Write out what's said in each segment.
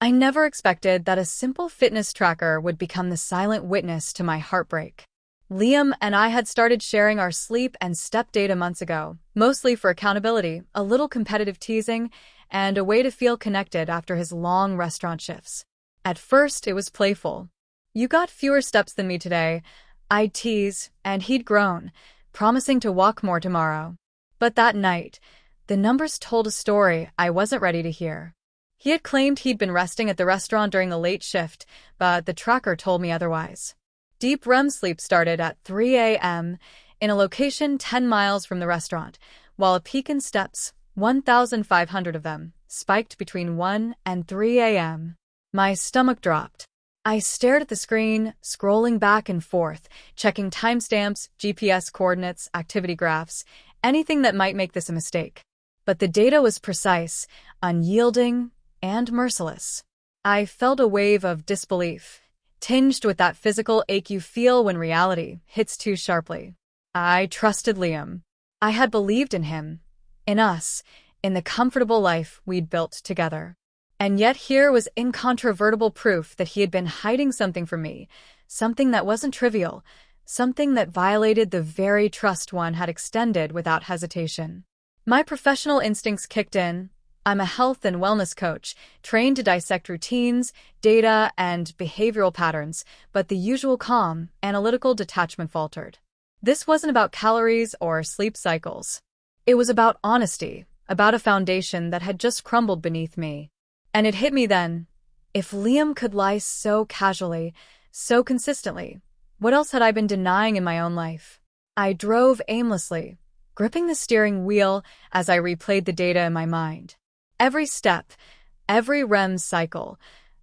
I never expected that a simple fitness tracker would become the silent witness to my heartbreak. Liam and I had started sharing our sleep and step data months ago, mostly for accountability, a little competitive teasing, and a way to feel connected after his long restaurant shifts. At first, it was playful. "You got fewer steps than me today," I'd tease, and he'd groan, promising to walk more tomorrow. But that night, the numbers told a story I wasn't ready to hear. He had claimed he'd been resting at the restaurant during the late shift, but the tracker told me otherwise. Deep REM sleep started at 3 a.m. in a location 10 miles from the restaurant, while a peak in steps, 1,500 of them, spiked between 1 and 3 a.m. My stomach dropped. I stared at the screen, scrolling back and forth, checking timestamps, GPS coordinates, activity graphs, anything that might make this a mistake. But the data was precise, unyielding, and merciless. I felt a wave of disbelief, tinged with that physical ache you feel when reality hits too sharply. I trusted Liam. I had believed in him, in us, in the comfortable life we'd built together. And yet here was incontrovertible proof that he had been hiding something from me, something that wasn't trivial, something that violated the very trust one had extended without hesitation. My professional instincts kicked in. I'm a health and wellness coach, trained to dissect routines, data, and behavioral patterns, but the usual calm, analytical detachment faltered. This wasn't about calories or sleep cycles. It was about honesty, about a foundation that had just crumbled beneath me. And it hit me then. If Liam could lie so casually, so consistently, what else had I been denying in my own life? I drove aimlessly, gripping the steering wheel as I replayed the data in my mind. Every step, every REM cycle,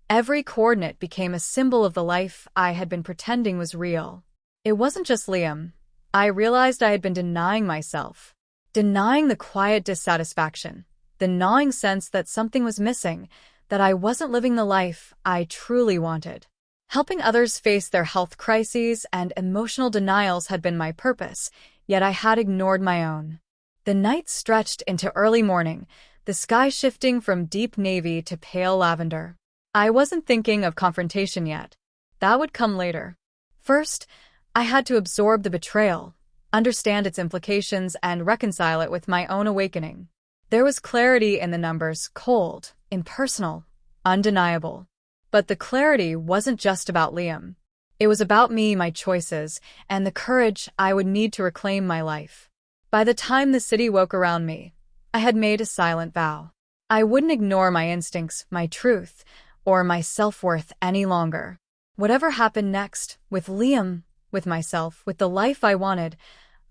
every coordinate became a symbol of the life I had been pretending was real. It wasn't just Liam. I realized I had been denying myself, denying the quiet dissatisfaction, the gnawing sense that something was missing, that I wasn't living the life I truly wanted. Helping others face their health crises and emotional denials had been my purpose, yet I had ignored my own. The night stretched into early morning, the sky shifting from deep navy to pale lavender. I wasn't thinking of confrontation yet. That would come later. First, I had to absorb the betrayal, understand its implications, and reconcile it with my own awakening. There was clarity in the numbers, cold, impersonal, undeniable. But the clarity wasn't just about Liam. It was about me, my choices, and the courage I would need to reclaim my life. By the time the city woke around me, I had made a silent vow. I wouldn't ignore my instincts, my truth, or my self-worth any longer. Whatever happened next, with Liam, with myself, with the life I wanted,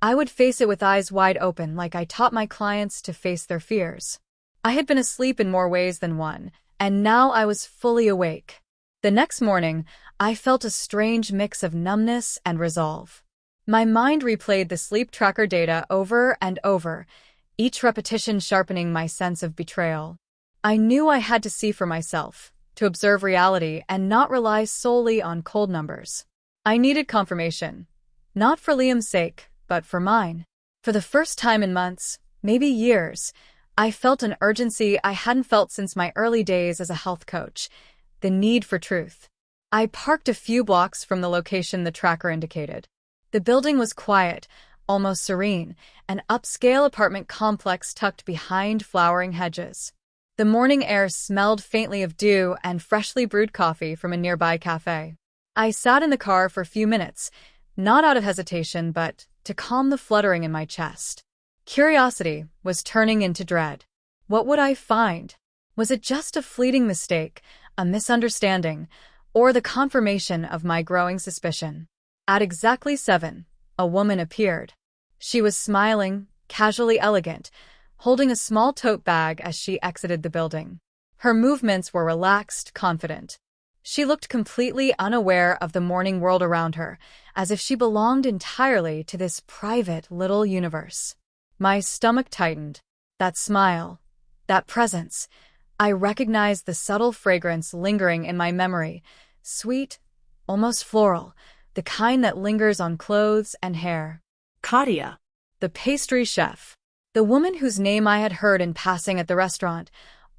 I would face it with eyes wide open, like I taught my clients to face their fears. I had been asleep in more ways than one, and now I was fully awake. The next morning, I felt a strange mix of numbness and resolve. My mind replayed the sleep tracker data over and over, each repetition sharpening my sense of betrayal. I knew I had to see for myself, to observe reality and not rely solely on cold numbers. I needed confirmation, not for Liam's sake, but for mine. For the first time in months, maybe years, I felt an urgency I hadn't felt since my early days as a health coach, the need for truth. I parked a few blocks from the location the tracker indicated. The building was quiet, almost serene, an upscale apartment complex tucked behind flowering hedges. The morning air smelled faintly of dew and freshly brewed coffee from a nearby cafe. I sat in the car for a few minutes, not out of hesitation, but to calm the fluttering in my chest. Curiosity was turning into dread. What would I find? Was it just a fleeting mistake, a misunderstanding, or the confirmation of my growing suspicion? At exactly 7, a woman appeared. She was smiling, casually elegant, holding a small tote bag as she exited the building. Her movements were relaxed, confident. She looked completely unaware of the morning world around her, as if she belonged entirely to this private little universe. My stomach tightened. That smile, that presence. I recognized the subtle fragrance lingering in my memory, sweet, almost floral, the kind that lingers on clothes and hair. Katia, The pastry chef, the woman whose name I had heard in passing at the restaurant,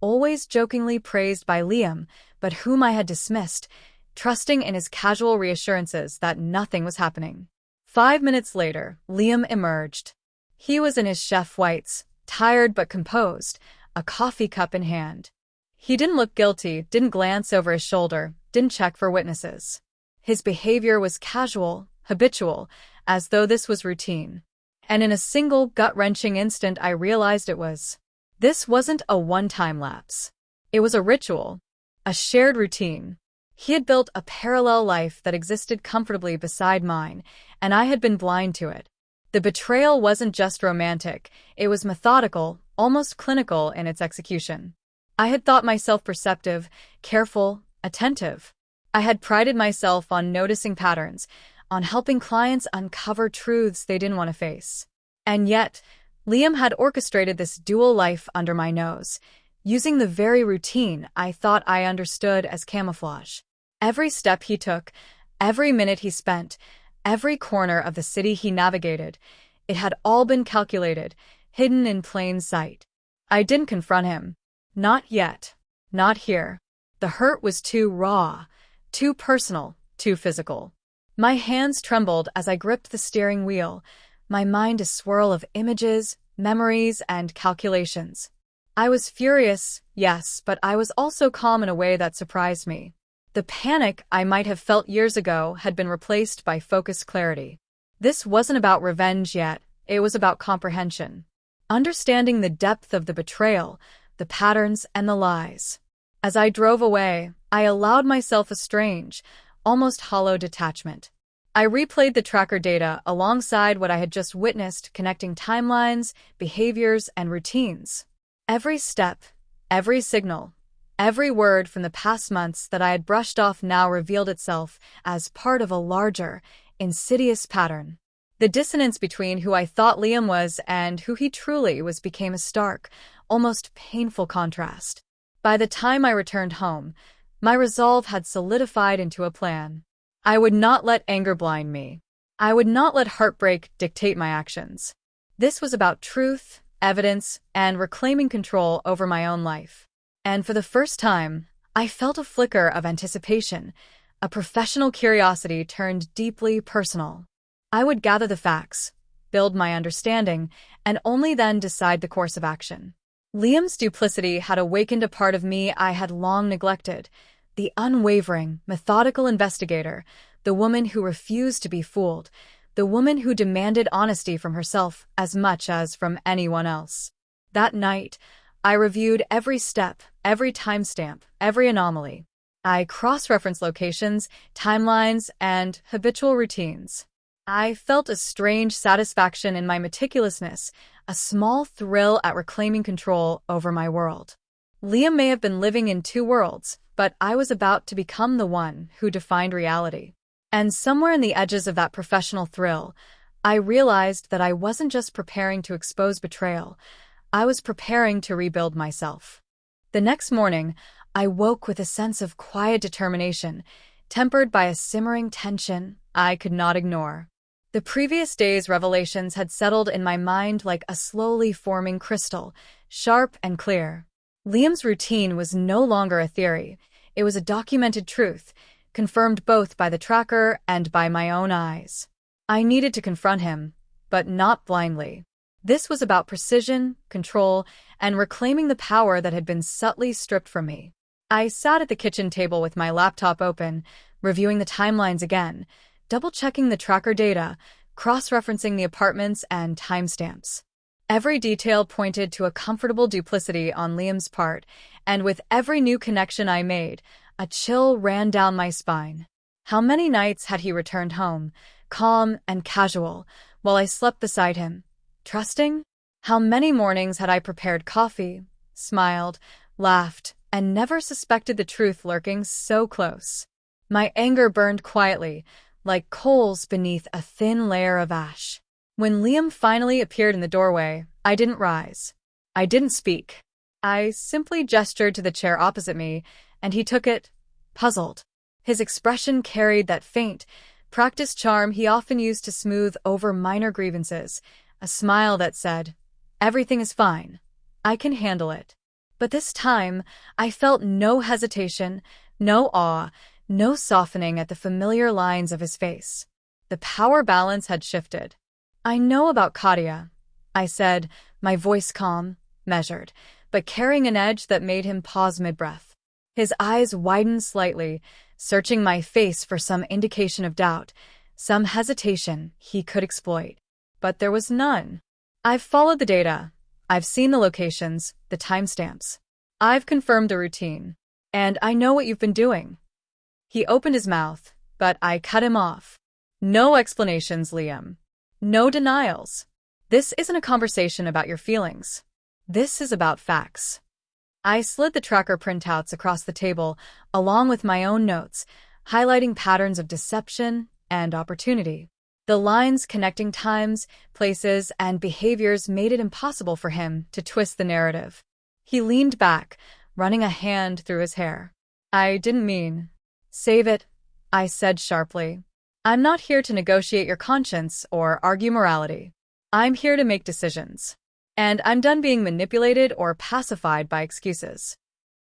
always jokingly praised by Liam, but whom I had dismissed, trusting in his casual reassurances that nothing was happening. 5 minutes later, Liam emerged. He was in his chef whites, tired but composed, a coffee cup in hand. He didn't look guilty, didn't glance over his shoulder, didn't check for witnesses. His behavior was casual, habitual, as though this was routine. And in a single gut-wrenching instant I realized it was. This wasn't a one-time lapse. It was a ritual, a shared routine. He had built a parallel life that existed comfortably beside mine, and I had been blind to it. The betrayal wasn't just romantic, it was methodical, almost clinical in its execution. I had thought myself perceptive, careful, attentive. I had prided myself on noticing patterns, on helping clients uncover truths they didn't want to face. And yet, Liam had orchestrated this dual life under my nose, using the very routine I thought I understood as camouflage. Every step he took, every minute he spent, every corner of the city he navigated, it had all been calculated, hidden in plain sight. I didn't confront him. Not yet. Not here. The hurt was too raw, too personal, too physical. My hands trembled as I gripped the steering wheel, my mind a swirl of images, memories, and calculations. I was furious, yes, but I was also calm in a way that surprised me. The panic I might have felt years ago had been replaced by focused clarity. This wasn't about revenge yet, it was about comprehension. Understanding the depth of the betrayal, the patterns, and the lies. As I drove away, I allowed myself a strange, almost hollow detachment. I replayed the tracker data alongside what I had just witnessed, connecting timelines, behaviors, and routines. Every step, every signal, every word from the past months that I had brushed off now revealed itself as part of a larger, insidious pattern. The dissonance between who I thought Liam was and who he truly was became a stark, almost painful contrast. By the time I returned home, my resolve had solidified into a plan. I would not let anger blind me. I would not let heartbreak dictate my actions. This was about truth, evidence, and reclaiming control over my own life. And for the first time, I felt a flicker of anticipation, a professional curiosity turned deeply personal. I would gather the facts, build my understanding, and only then decide the course of action. Liam's duplicity had awakened a part of me I had long neglected, the unwavering, methodical investigator, the woman who refused to be fooled, the woman who demanded honesty from herself as much as from anyone else. That night, I reviewed every step, every timestamp, every anomaly. I cross-referenced locations, timelines, and habitual routines. I felt a strange satisfaction in my meticulousness, a small thrill at reclaiming control over my world. Liam may have been living in two worlds, but I was about to become the one who defined reality. And somewhere in the edges of that professional thrill, I realized that I wasn't just preparing to expose betrayal, I was preparing to rebuild myself. The next morning, I woke with a sense of quiet determination, tempered by a simmering tension I could not ignore. The previous day's revelations had settled in my mind like a slowly forming crystal, sharp and clear. Liam's routine was no longer a theory, it was a documented truth, confirmed both by the tracker and by my own eyes. I needed to confront him, but not blindly. This was about precision, control, and reclaiming the power that had been subtly stripped from me. I sat at the kitchen table with my laptop open, reviewing the timelines again, double-checking the tracker data, cross-referencing the apartments and timestamps. Every detail pointed to a comfortable duplicity on Liam's part, and with every new connection I made, a chill ran down my spine. How many nights had he returned home, calm and casual, while I slept beside him, trusting? How many mornings had I prepared coffee, smiled, laughed, and never suspected the truth lurking so close? My anger burned quietly, like coals beneath a thin layer of ash. When Liam finally appeared in the doorway, I didn't rise. I didn't speak. I simply gestured to the chair opposite me, and he took it, puzzled. His expression carried that faint, practiced charm he often used to smooth over minor grievances, a smile that said, "Everything is fine. I can handle it." But this time, I felt no hesitation, No awe, no softening at the familiar lines of his face. The power balance had shifted. "I know about Katia," I said, my voice calm, measured, but carrying an edge that made him pause mid-breath. His eyes widened slightly, searching my face for some indication of doubt, some hesitation he could exploit. But there was none. "I've followed the data. I've seen the locations, the timestamps. I've confirmed the routine. And I know what you've been doing." He opened his mouth, but I cut him off. "No explanations, Liam. No denials. This isn't a conversation about your feelings. This is about facts." I slid the tracker printouts across the table, along with my own notes, highlighting patterns of deception and opportunity. The lines connecting times, places, and behaviors made it impossible for him to twist the narrative. He leaned back, running a hand through his hair. "I didn't mean." "Save it," I said sharply. "I'm not here to negotiate your conscience or argue morality. I'm here to make decisions. And I'm done being manipulated or pacified by excuses."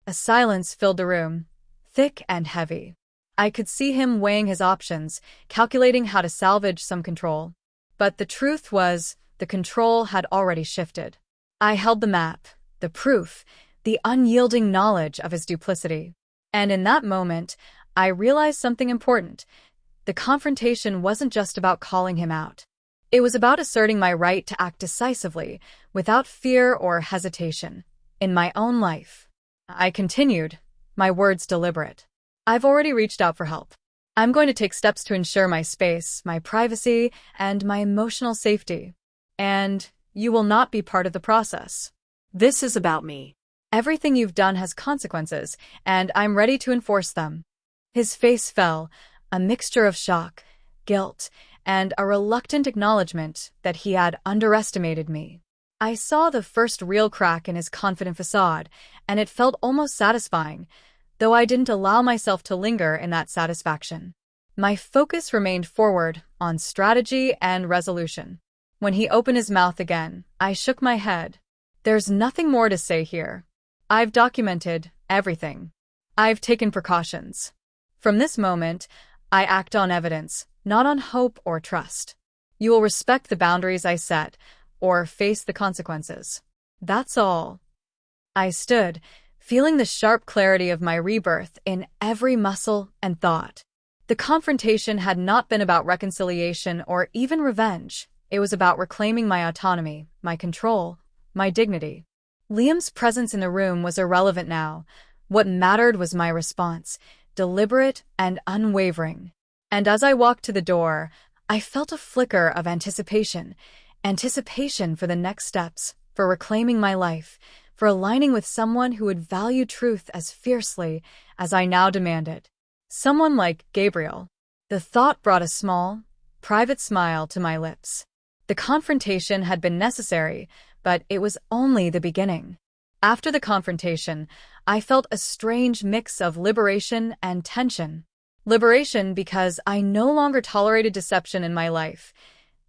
A silence filled the room, thick and heavy. I could see him weighing his options, calculating how to salvage some control. But the truth was, the control had already shifted. I held the map, the proof, the unyielding knowledge of his duplicity. And in that moment, I realized something important. The confrontation wasn't just about calling him out. It was about asserting my right to act decisively, without fear or hesitation, in my own life. I continued, my words deliberate. "I've already reached out for help. I'm going to take steps to ensure my space, my privacy, and my emotional safety. And you will not be part of the process. This is about me. Everything you've done has consequences, and I'm ready to enforce them." His face fell, a mixture of shock, guilt, and a reluctant acknowledgement that he had underestimated me. I saw the first real crack in his confident facade, and it felt almost satisfying, though I didn't allow myself to linger in that satisfaction. My focus remained forward, on strategy and resolution. When he opened his mouth again, I shook my head. "There's nothing more to say here. I've documented everything. I've taken precautions. From this moment, I act on evidence, not on hope or trust. You will respect the boundaries I set, or face the consequences. That's all." I stood, feeling the sharp clarity of my rebirth in every muscle and thought. The confrontation had not been about reconciliation or even revenge. It was about reclaiming my autonomy, my control, my dignity. Liam's presence in the room was irrelevant now. What mattered was my response, deliberate and unwavering. And as I walked to the door, I felt a flicker of anticipation for the next steps, for reclaiming my life, for aligning with someone who would value truth as fiercely as I now demanded. Someone like Gabriel. The thought brought a small, private smile to my lips. The confrontation had been necessary, but it was only the beginning. After the confrontation, I felt a strange mix of liberation and tension. Liberation because I no longer tolerated deception in my life.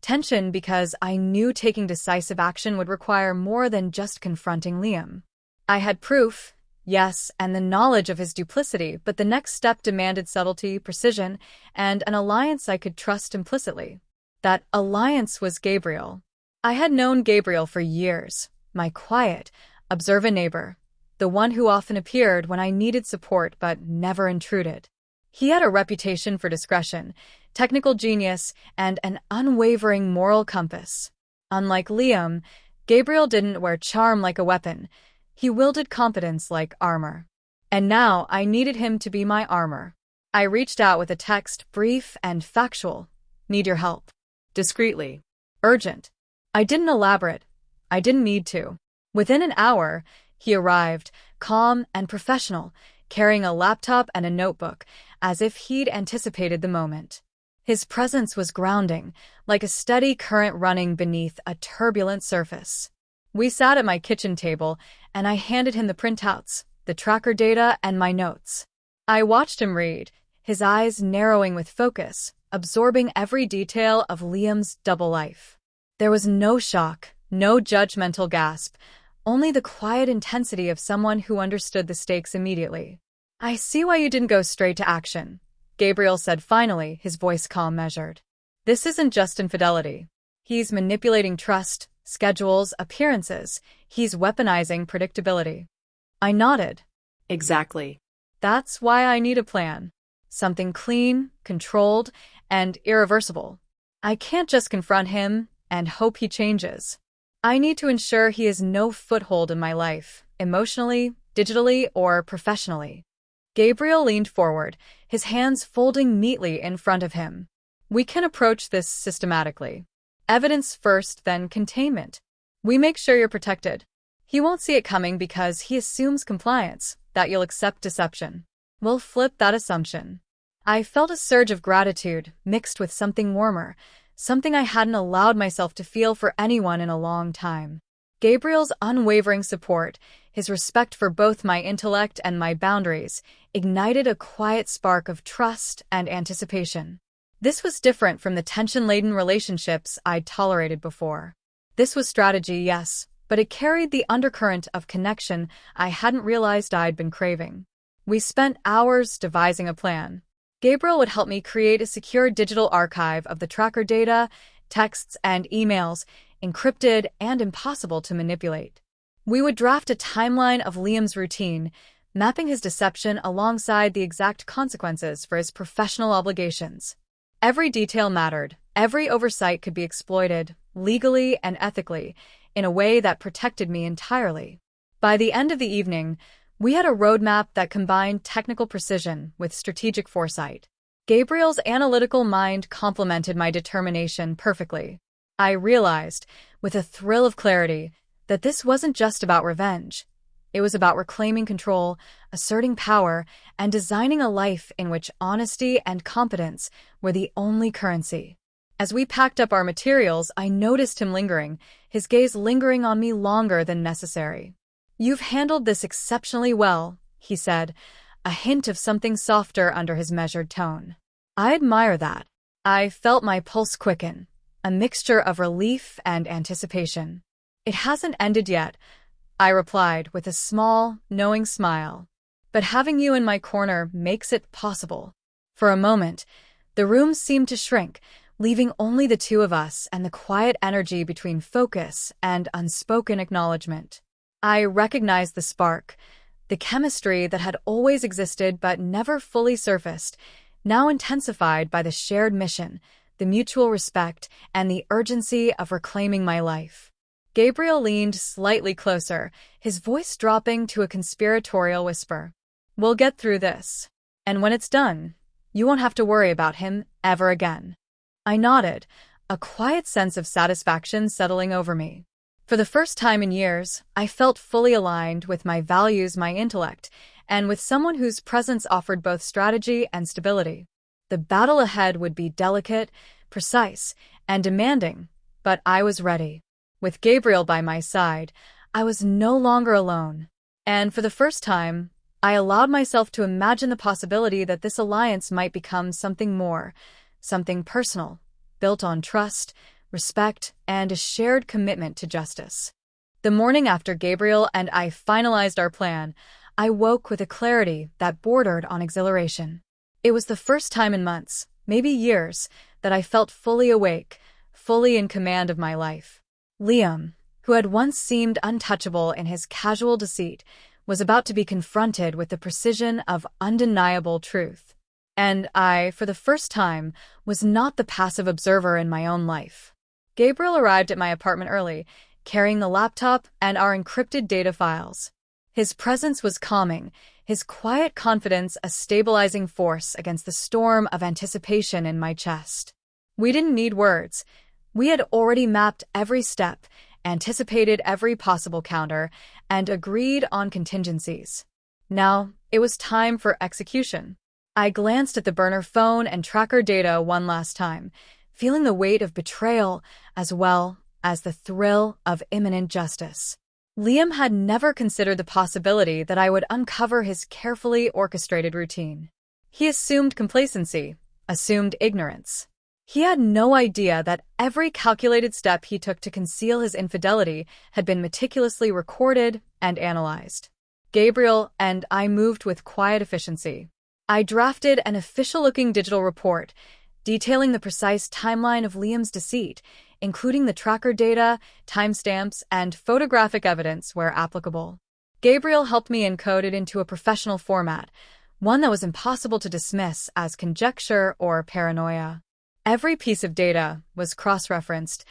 Tension because I knew taking decisive action would require more than just confronting Liam. I had proof, yes, and the knowledge of his duplicity, but the next step demanded subtlety, precision, and an alliance I could trust implicitly. That alliance was Gabriel. I had known Gabriel for years, my quiet, observant neighbor, the one who often appeared when I needed support but never intruded. He had a reputation for discretion, technical genius, and an unwavering moral compass. Unlike Liam, Gabriel didn't wear charm like a weapon. He wielded competence like armor. And now I needed him to be my armor. I reached out with a text, brief and factual. "Need your help. Discreetly. Urgent." I didn't elaborate. I didn't need to. Within an hour, he arrived, calm and professional, carrying a laptop and a notebook, as if he'd anticipated the moment. His presence was grounding, like a steady current running beneath a turbulent surface. We sat at my kitchen table, and I handed him the printouts, the tracker data, and my notes. I watched him read, his eyes narrowing with focus, absorbing every detail of Liam's double life. There was no shock, no judgmental gasp, only the quiet intensity of someone who understood the stakes immediately. I see why you didn't go straight to action, Gabriel said finally, his voice calm measured. This isn't just infidelity. He's manipulating trust, schedules, appearances. He's weaponizing predictability. I nodded. Exactly. That's why I need a plan. Something clean, controlled, and irreversible. I can't just confront him and hope he changes. I need to ensure he has no foothold in my life, emotionally, digitally, or professionally. Gabriel leaned forward, his hands folding neatly in front of him. We can approach this systematically. Evidence first, then containment. We make sure you're protected. He won't see it coming because he assumes compliance, that you'll accept deception. We'll flip that assumption. I felt a surge of gratitude mixed with something warmer, something I hadn't allowed myself to feel for anyone in a long time. Gabriel's unwavering support, his respect for both my intellect and my boundaries, ignited a quiet spark of trust and anticipation. This was different from the tension-laden relationships I'd tolerated before. This was strategy, yes, but it carried the undercurrent of connection I hadn't realized I'd been craving. We spent hours devising a plan. Gabriel would help me create a secure digital archive of the tracker data, texts, and emails, encrypted and impossible to manipulate. We would draft a timeline of Liam's routine, mapping his deception alongside the exact consequences for his professional obligations. Every detail mattered. Every oversight could be exploited, legally and ethically, in a way that protected me entirely. By the end of the evening, we had a roadmap that combined technical precision with strategic foresight. Gabriel's analytical mind complemented my determination perfectly. I realized, with a thrill of clarity, that this wasn't just about revenge. It was about reclaiming control, asserting power, and designing a life in which honesty and competence were the only currency. As we packed up our materials, I noticed him lingering, his gaze lingering on me longer than necessary. "You've handled this exceptionally well," he said, a hint of something softer under his measured tone. I admire that. I felt my pulse quicken, a mixture of relief and anticipation. "It hasn't ended yet," I replied with a small, knowing smile. "But having you in my corner makes it possible." For a moment, the room seemed to shrink, leaving only the two of us and the quiet energy between focus and unspoken acknowledgement. I recognized the spark, the chemistry that had always existed but never fully surfaced, now intensified by the shared mission, the mutual respect, and the urgency of reclaiming my life. Gabriel leaned slightly closer, his voice dropping to a conspiratorial whisper. "We'll get through this. And when it's done, you won't have to worry about him ever again." I nodded, a quiet sense of satisfaction settling over me. For the first time in years, I felt fully aligned with my values, my intellect, and with someone whose presence offered both strategy and stability. The battle ahead would be delicate, precise, and demanding, but I was ready. With Gabriel by my side, I was no longer alone. And for the first time, I allowed myself to imagine the possibility that this alliance might become something more, something personal, built on trust, respect, and a shared commitment to justice. The morning after Gabriel and I finalized our plan, I woke with a clarity that bordered on exhilaration. It was the first time in months, maybe years, that I felt fully awake, fully in command of my life. Liam, who had once seemed untouchable in his casual deceit, was about to be confronted with the precision of undeniable truth. And I, for the first time, was not the passive observer in my own life. Gabriel arrived at my apartment early, carrying the laptop and our encrypted data files. His presence was calming, his quiet confidence a stabilizing force against the storm of anticipation in my chest. We didn't need words. We had already mapped every step, anticipated every possible counter, and agreed on contingencies. Now, it was time for execution. I glanced at the burner phone and tracker data one last time, feeling the weight of betrayal as well as the thrill of imminent justice. Liam had never considered the possibility that I would uncover his carefully orchestrated routine. He assumed complacency, assumed ignorance. He had no idea that every calculated step he took to conceal his infidelity had been meticulously recorded and analyzed. Gabriel and I moved with quiet efficiency. I drafted an official-looking digital report detailing the precise timeline of Liam's deceit, including the tracker data, timestamps, and photographic evidence where applicable. Gabriel helped me encode it into a professional format, one that was impossible to dismiss as conjecture or paranoia. Every piece of data was cross-referenced,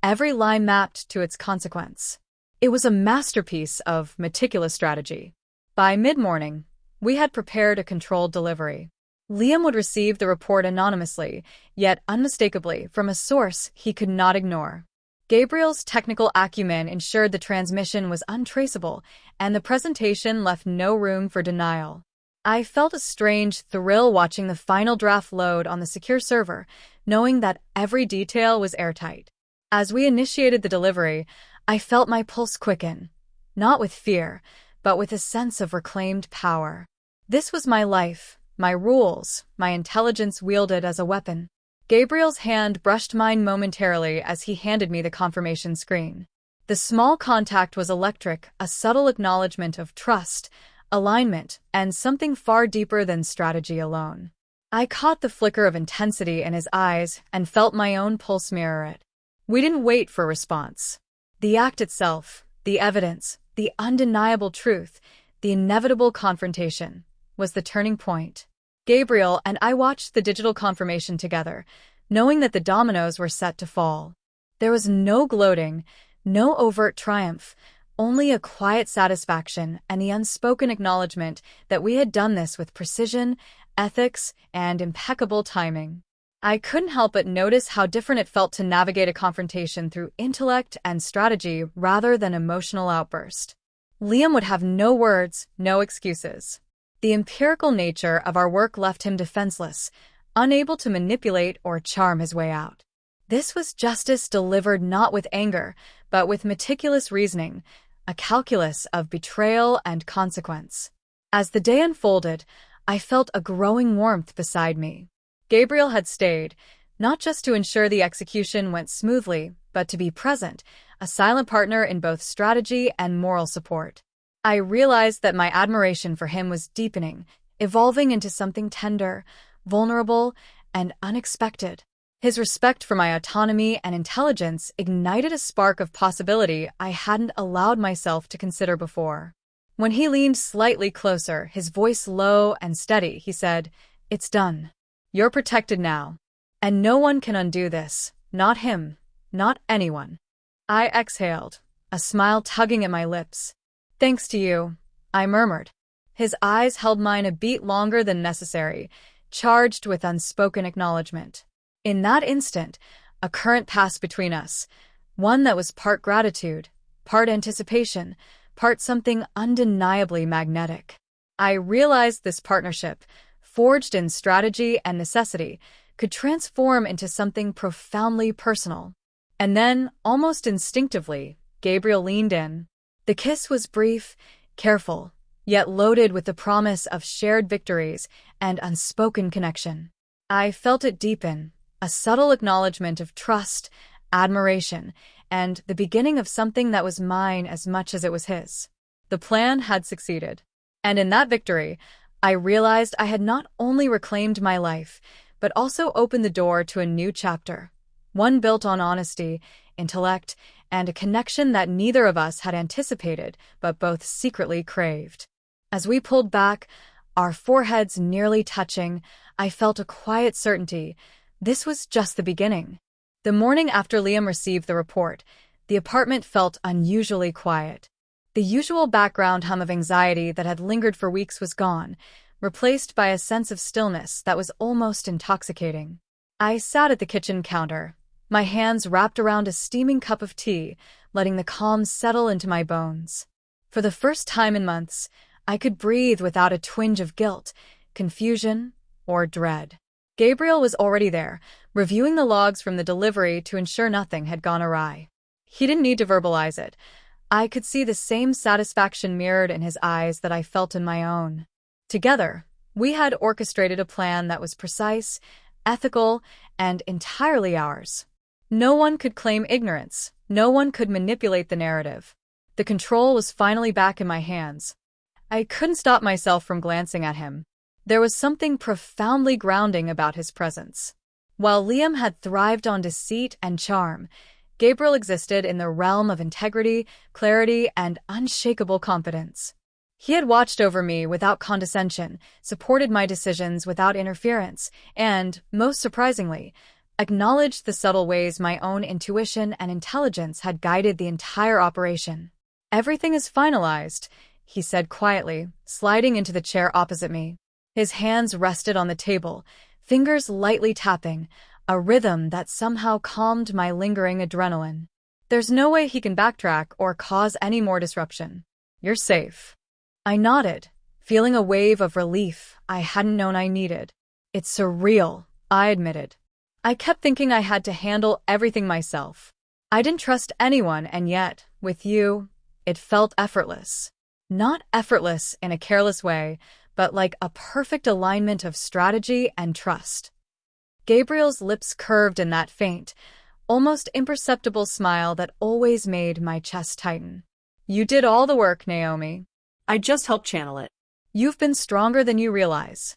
every line mapped to its consequence. It was a masterpiece of meticulous strategy. By mid-morning, we had prepared a controlled delivery. Liam would receive the report anonymously, yet unmistakably from a source he could not ignore. Gabriel's technical acumen ensured the transmission was untraceable, and the presentation left no room for denial. I felt a strange thrill watching the final draft load on the secure server, knowing that every detail was airtight. As we initiated the delivery, I felt my pulse quicken, not with fear, but with a sense of reclaimed power. This was my life, my rules, my intelligence wielded as a weapon. Gabriel's hand brushed mine momentarily as he handed me the confirmation screen. The small contact was electric, a subtle acknowledgement of trust, alignment, and something far deeper than strategy alone. I caught the flicker of intensity in his eyes and felt my own pulse mirror it. We didn't wait for a response. The act itself, the evidence, the undeniable truth, the inevitable confrontation, was the turning point. Gabriel and I watched the digital confirmation together, knowing that the dominoes were set to fall. There was no gloating, no overt triumph, only a quiet satisfaction and the unspoken acknowledgement that we had done this with precision, ethics, and impeccable timing. I couldn't help but notice how different it felt to navigate a confrontation through intellect and strategy rather than emotional outburst. Liam would have no words, no excuses. The empirical nature of our work left him defenseless, unable to manipulate or charm his way out. This was justice delivered not with anger, but with meticulous reasoning, a calculus of betrayal and consequence. As the day unfolded, I felt a growing warmth beside me. Gabriel had stayed, not just to ensure the execution went smoothly, but to be present, a silent partner in both strategy and moral support. I realized that my admiration for him was deepening, evolving into something tender, vulnerable, and unexpected. His respect for my autonomy and intelligence ignited a spark of possibility I hadn't allowed myself to consider before. When he leaned slightly closer, his voice low and steady, he said, "It's done. You're protected now. And no one can undo this. Not him. Not anyone." I exhaled, a smile tugging at my lips. "Thanks to you," I murmured. His eyes held mine a beat longer than necessary, charged with unspoken acknowledgement. In that instant, a current passed between us, one that was part gratitude, part anticipation, part something undeniably magnetic. I realized this partnership, forged in strategy and necessity, could transform into something profoundly personal. And then, almost instinctively, Gabriel leaned in. The kiss was brief, careful, yet loaded with the promise of shared victories and unspoken connection. I felt it deepen, a subtle acknowledgement of trust, admiration, and the beginning of something that was mine as much as it was his. The plan had succeeded. And in that victory, I realized I had not only reclaimed my life, but also opened the door to a new chapter, one built on honesty, intellect, and a connection that neither of us had anticipated, but both secretly craved. As we pulled back, our foreheads nearly touching, I felt a quiet certainty. This was just the beginning. The morning after Liam received the report, the apartment felt unusually quiet. The usual background hum of anxiety that had lingered for weeks was gone, replaced by a sense of stillness that was almost intoxicating. I sat at the kitchen counter, my hands wrapped around a steaming cup of tea, letting the calm settle into my bones. For the first time in months, I could breathe without a twinge of guilt, confusion, or dread. Gabriel was already there, reviewing the logs from the delivery to ensure nothing had gone awry. He didn't need to verbalize it. I could see the same satisfaction mirrored in his eyes that I felt in my own. Together, we had orchestrated a plan that was precise, ethical, and entirely ours. No one could claim ignorance. No one could manipulate the narrative. The control was finally back in my hands. I couldn't stop myself from glancing at him. There was something profoundly grounding about his presence. While Liam had thrived on deceit and charm, Gabriel existed in the realm of integrity, clarity, and unshakable confidence. He had watched over me without condescension, supported my decisions without interference, and, most surprisingly, acknowledged the subtle ways my own intuition and intelligence had guided the entire operation. "Everything is finalized," he said quietly, sliding into the chair opposite me. His hands rested on the table, fingers lightly tapping, a rhythm that somehow calmed my lingering adrenaline. "There's no way he can backtrack or cause any more disruption. You're safe." I nodded, feeling a wave of relief I hadn't known I needed. "It's surreal," I admitted. I kept thinking I had to handle everything myself. I didn't trust anyone, and yet, with you, it felt effortless. Not effortless in a careless way, but like a perfect alignment of strategy and trust. Gabriel's lips curved in that faint, almost imperceptible smile that always made my chest tighten. "You did all the work, Naomi. I just helped channel it." You've been stronger than you realize."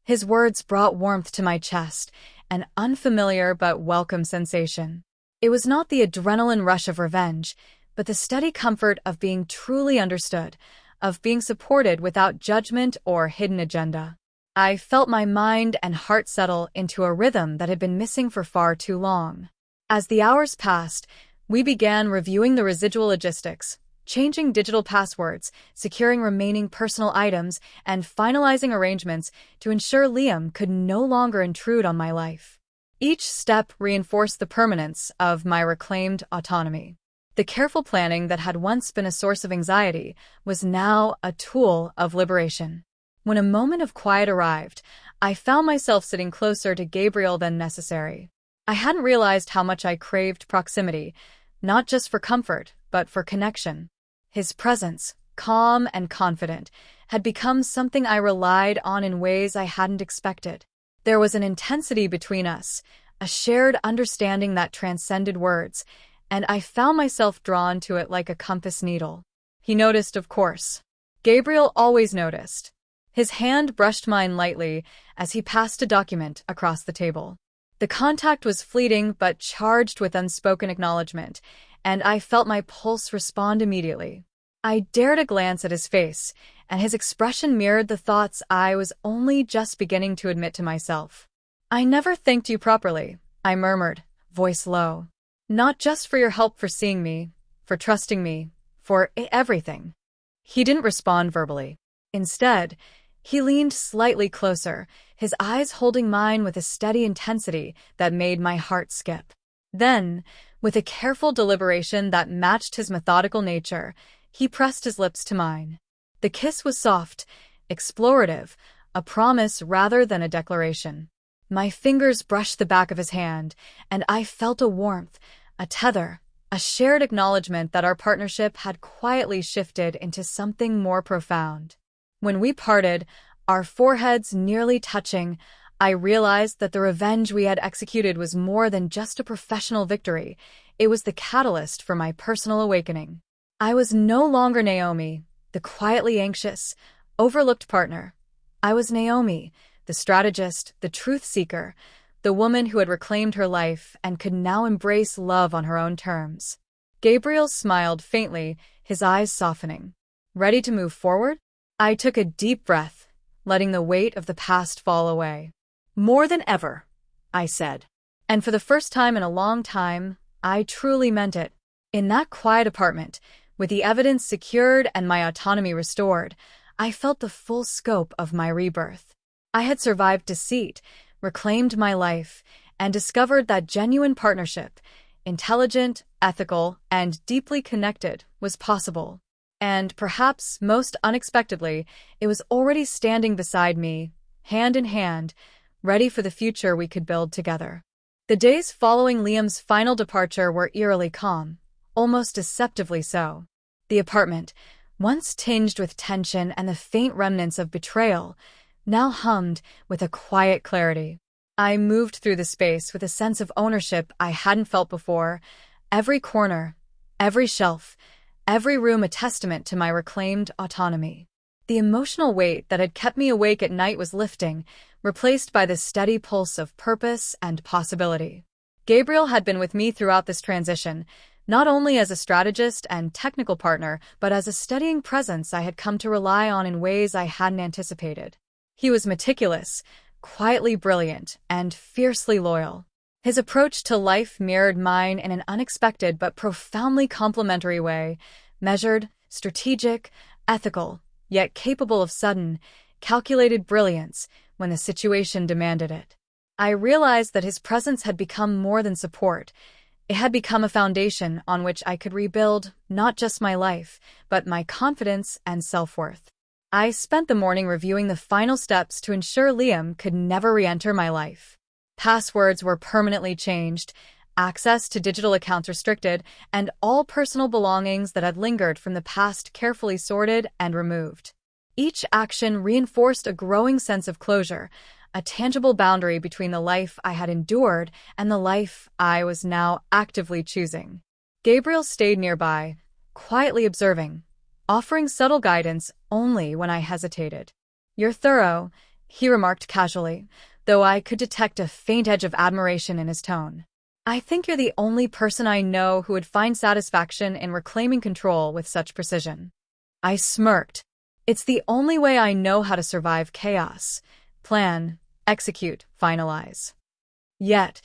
His words brought warmth to my chest, an unfamiliar but welcome sensation. It was not the adrenaline rush of revenge, but the steady comfort of being truly understood, of being supported without judgment or hidden agenda. I felt my mind and heart settle into a rhythm that had been missing for far too long. As the hours passed, we began reviewing the residual logistics, changing digital passwords, securing remaining personal items, and finalizing arrangements to ensure Liam could no longer intrude on my life. Each step reinforced the permanence of my reclaimed autonomy. The careful planning that had once been a source of anxiety was now a tool of liberation. When a moment of quiet arrived, I found myself sitting closer to Gabriel than necessary. I hadn't realized how much I craved proximity, not just for comfort, but for connection. His presence, calm and confident, had become something I relied on in ways I hadn't expected. There was an intensity between us, a shared understanding that transcended words, and I found myself drawn to it like a compass needle. He noticed, of course. Gabriel always noticed. His hand brushed mine lightly as he passed a document across the table. The contact was fleeting but charged with unspoken acknowledgement, and I felt my pulse respond immediately. I dared a glance at his face, and his expression mirrored the thoughts I was only just beginning to admit to myself. "I never thanked you properly," I murmured, voice low. "Not just for your help, for seeing me, for trusting me, for everything." He didn't respond verbally. Instead, he leaned slightly closer, his eyes holding mine with a steady intensity that made my heart skip. Then, with a careful deliberation that matched his methodical nature, he pressed his lips to mine. The kiss was soft, explorative, a promise rather than a declaration. My fingers brushed the back of his hand, and I felt a warmth, a tether, a shared acknowledgement that our partnership had quietly shifted into something more profound. When we parted, our foreheads nearly touching, I realized that the revenge we had executed was more than just a professional victory. It was the catalyst for my personal awakening. I was no longer Naomi, the quietly anxious, overlooked partner. I was Naomi, the strategist, the truth seeker, the woman who had reclaimed her life and could now embrace love on her own terms. Gabriel smiled faintly, his eyes softening. "Ready to move forward?" I took a deep breath, letting the weight of the past fall away. "More than ever," I said. And for the first time in a long time, I truly meant it. In that quiet apartment, with the evidence secured and my autonomy restored, I felt the full scope of my rebirth. I had survived deceit, reclaimed my life, and discovered that genuine partnership, intelligent, ethical, and deeply connected, was possible. And perhaps most unexpectedly, it was already standing beside me, hand in hand, ready for the future we could build together. The days following Liam's final departure were eerily calm, almost deceptively so. The apartment, once tinged with tension and the faint remnants of betrayal, now hummed with a quiet clarity. I moved through the space with a sense of ownership I hadn't felt before, every corner, every shelf, every room a testament to my reclaimed autonomy. The emotional weight that had kept me awake at night was lifting, replaced by the steady pulse of purpose and possibility. Gabriel had been with me throughout this transition, not only as a strategist and technical partner, but as a steadying presence I had come to rely on in ways I hadn't anticipated. He was meticulous, quietly brilliant, and fiercely loyal. His approach to life mirrored mine in an unexpected but profoundly complementary way, measured, strategic, ethical, yet capable of sudden, calculated brilliance when the situation demanded it. I realized that his presence had become more than support. It had become a foundation on which I could rebuild not just my life, but my confidence and self-worth. I spent the morning reviewing the final steps to ensure Liam could never re-enter my life. Passwords were permanently changed, access to digital accounts restricted, and all personal belongings that had lingered from the past carefully sorted and removed. Each action reinforced a growing sense of closure, a tangible boundary between the life I had endured and the life I was now actively choosing. Gabriel stayed nearby, quietly observing, offering subtle guidance only when I hesitated. "You're thorough," he remarked casually, though I could detect a faint edge of admiration in his tone. "I think you're the only person I know who would find satisfaction in reclaiming control with such precision." I smirked. "It's the only way I know how to survive chaos. Plan, execute, finalize." Yet,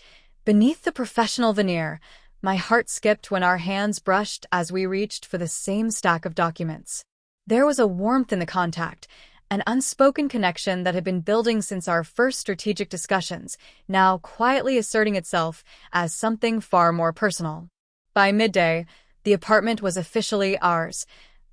beneath the professional veneer, my heart skipped when our hands brushed as we reached for the same stack of documents. There was a warmth in the contact, an unspoken connection that had been building since our first strategic discussions, now quietly asserting itself as something far more personal. By midday, the apartment was officially ours,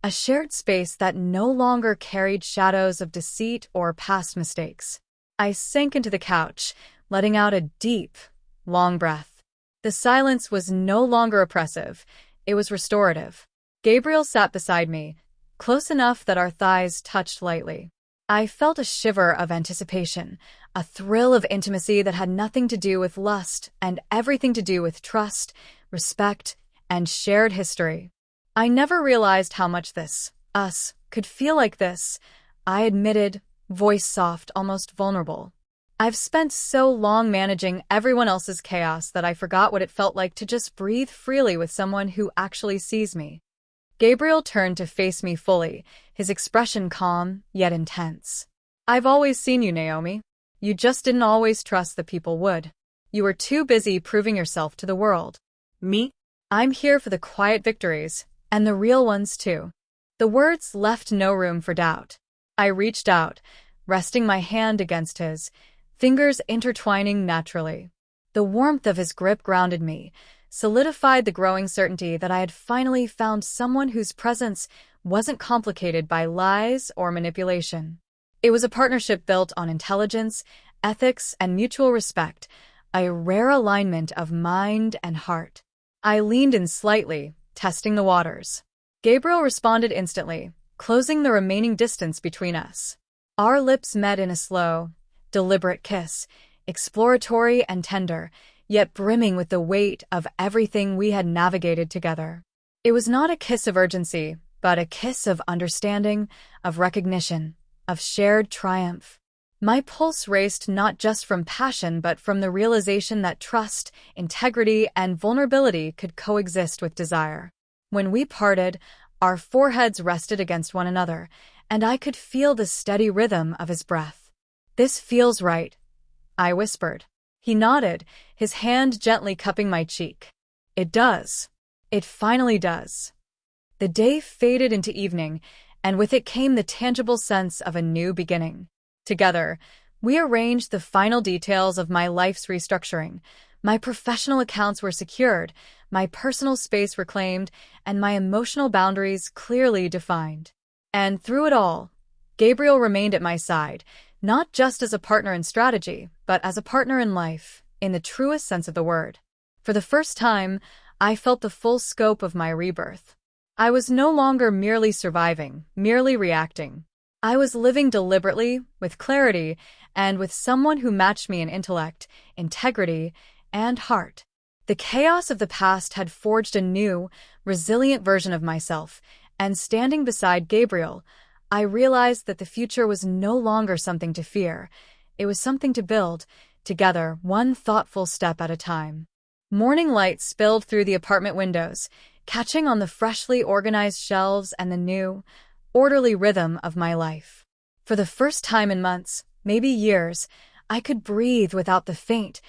a shared space that no longer carried shadows of deceit or past mistakes. I sank into the couch, letting out a deep, long breath. The silence was no longer oppressive, it was restorative. Gabriel sat beside me, close enough that our thighs touched lightly. I felt a shiver of anticipation, a thrill of intimacy that had nothing to do with lust and everything to do with trust, respect, and shared history. I never realized how much us, could feel like this, I admitted, voice soft, almost vulnerable. I've spent so long managing everyone else's chaos that I forgot what it felt like to just breathe freely with someone who actually sees me. Gabriel turned to face me fully, his expression calm, yet intense. "I've always seen you, Naomi. You just didn't always trust that people would. You were too busy proving yourself to the world." Me? "I'm here for the quiet victories, and the real ones too." The words left no room for doubt. I reached out, resting my hand against his, fingers intertwining naturally. The warmth of his grip grounded me, solidified the growing certainty that I had finally found someone whose presence wasn't complicated by lies or manipulation. It was a partnership built on intelligence, ethics, and mutual respect, a rare alignment of mind and heart. I leaned in slightly, testing the waters. Gabriel responded instantly, closing the remaining distance between us. Our lips met in a slow, deliberate kiss, exploratory and tender, yet brimming with the weight of everything we had navigated together. It was not a kiss of urgency, but a kiss of understanding, of recognition, of shared triumph. My pulse raced not just from passion but from the realization that trust, integrity, and vulnerability could coexist with desire. When we parted, our foreheads rested against one another, and I could feel the steady rhythm of his breath. "This feels right," I whispered. He nodded, his hand gently cupping my cheek. "It does. It finally does." The day faded into evening, and with it came the tangible sense of a new beginning. Together, we arranged the final details of my life's restructuring. My professional accounts were secured, my personal space reclaimed, and my emotional boundaries clearly defined. And through it all, Gabriel remained at my side, not just as a partner in strategy, but as a partner in life, in the truest sense of the word. For the first time, I felt the full scope of my rebirth. I was no longer merely surviving, merely reacting. I was living deliberately, with clarity, and with someone who matched me in intellect, integrity, and heart. The chaos of the past had forged a new, resilient version of myself, and standing beside Gabriel, I realized that the future was no longer something to fear. It was something to build, together, one thoughtful step at a time. Morning light spilled through the apartment windows, catching on the freshly organized shelves and the new, orderly rhythm of my life. For the first time in months, maybe years, I could breathe without the faint,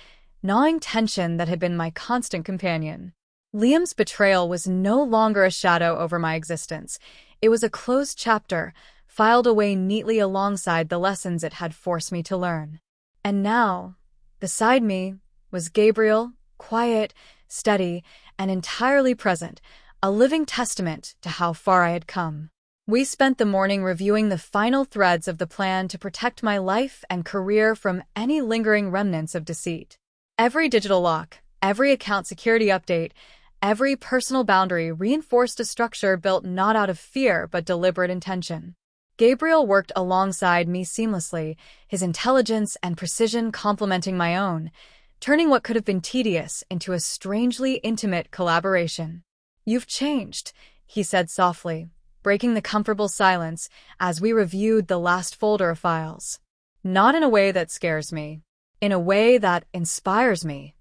gnawing tension that had been my constant companion. Liam's betrayal was no longer a shadow over my existence. It was a closed chapter, filed away neatly alongside the lessons it had forced me to learn. And now, beside me, was Gabriel, quiet, steady, and entirely present, a living testament to how far I had come. We spent the morning reviewing the final threads of the plan to protect my life and career from any lingering remnants of deceit. Every digital lock, every account security update, every personal boundary reinforced a structure built not out of fear but deliberate intention. Gabriel worked alongside me seamlessly, his intelligence and precision complementing my own, turning what could have been tedious into a strangely intimate collaboration. "You've changed," he said softly, breaking the comfortable silence as we reviewed the last folder of files. "Not in a way that scares me. In a way that inspires me."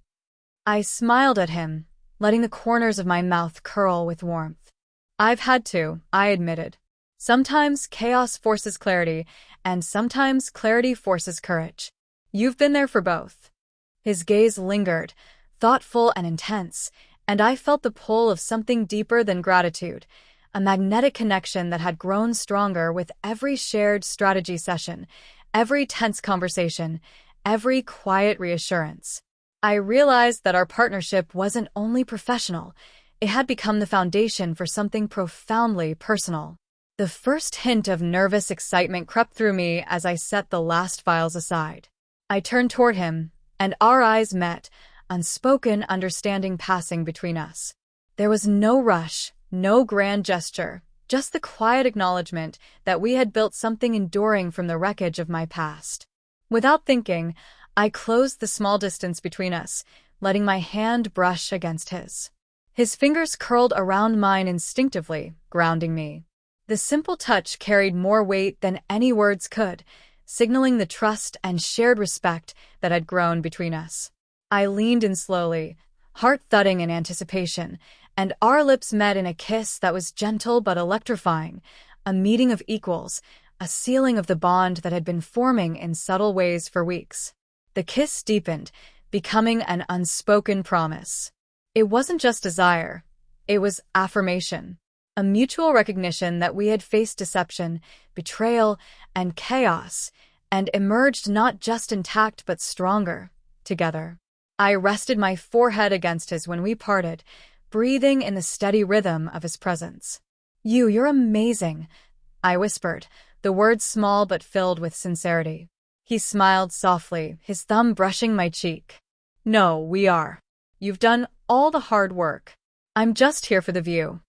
I smiled at him, letting the corners of my mouth curl with warmth. "I've had to," I admitted. "Sometimes chaos forces clarity, and sometimes clarity forces courage. You've been there for both." His gaze lingered, thoughtful and intense, and I felt the pull of something deeper than gratitude, a magnetic connection that had grown stronger with every shared strategy session, every tense conversation, every quiet reassurance. I realized that our partnership wasn't only professional, it had become the foundation for something profoundly personal. The first hint of nervous excitement crept through me as I set the last files aside. I turned toward him, and our eyes met, unspoken understanding passing between us. There was no rush, no grand gesture, just the quiet acknowledgement that we had built something enduring from the wreckage of my past. Without thinking, I closed the small distance between us, letting my hand brush against his. His fingers curled around mine instinctively, grounding me. The simple touch carried more weight than any words could, signaling the trust and shared respect that had grown between us. I leaned in slowly, heart thudding in anticipation, and our lips met in a kiss that was gentle but electrifying, a meeting of equals, a sealing of the bond that had been forming in subtle ways for weeks. The kiss deepened, becoming an unspoken promise. It wasn't just desire, it was affirmation, a mutual recognition that we had faced deception, betrayal, and chaos, and emerged not just intact but stronger, together. I rested my forehead against his when we parted, breathing in the steady rhythm of his presence. You're amazing," I whispered, the words small but filled with sincerity. He smiled softly, his thumb brushing my cheek. "No, we are. You've done all the hard work. I'm just here for the view."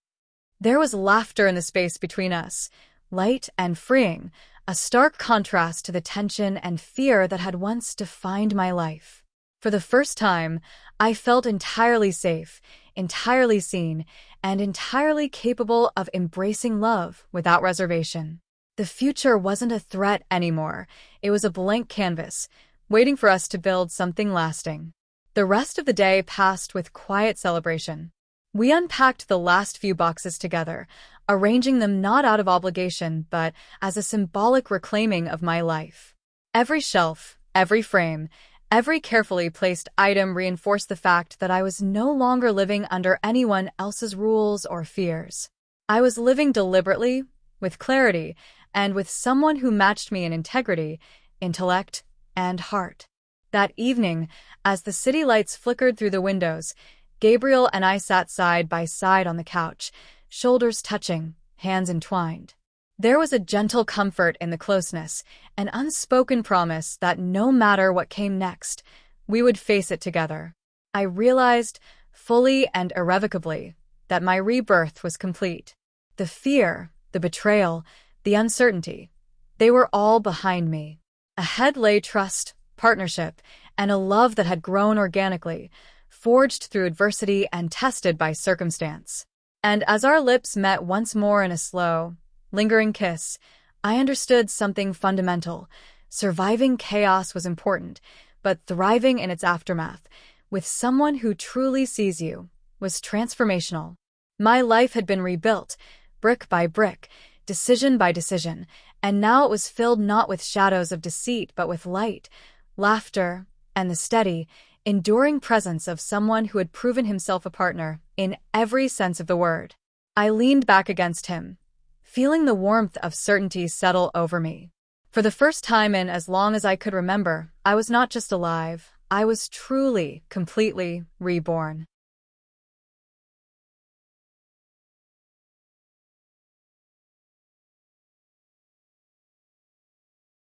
There was laughter in the space between us, light and freeing, a stark contrast to the tension and fear that had once defined my life. For the first time, I felt entirely safe, entirely seen, and entirely capable of embracing love without reservation. The future wasn't a threat anymore. It was a blank canvas, waiting for us to build something lasting. The rest of the day passed with quiet celebration. We unpacked the last few boxes together, arranging them not out of obligation but as a symbolic reclaiming of my life. Every shelf, every frame, every carefully placed item reinforced the fact that I was no longer living under anyone else's rules or fears. I was living deliberately, with clarity, and with someone who matched me in integrity, intellect, and heart. That evening, as the city lights flickered through the windows, Gabriel and I sat side by side on the couch, shoulders touching, hands entwined. There was a gentle comfort in the closeness, an unspoken promise that no matter what came next, we would face it together. I realized, fully and irrevocably, that my rebirth was complete. The fear, the betrayal, the uncertainty, they were all behind me. Ahead lay trust, partnership, and a love that had grown organically, forged through adversity and tested by circumstance. And as our lips met once more in a slow, lingering kiss, I understood something fundamental. Surviving chaos was important, but thriving in its aftermath, with someone who truly sees you, was transformational. My life had been rebuilt, brick by brick, decision by decision, and now it was filled not with shadows of deceit but with light, laughter, and the steady, enduring presence of someone who had proven himself a partner in every sense of the word. I leaned back against him, feeling the warmth of certainty settle over me. For the first time in as long as I could remember, I was not just alive, I was truly, completely reborn.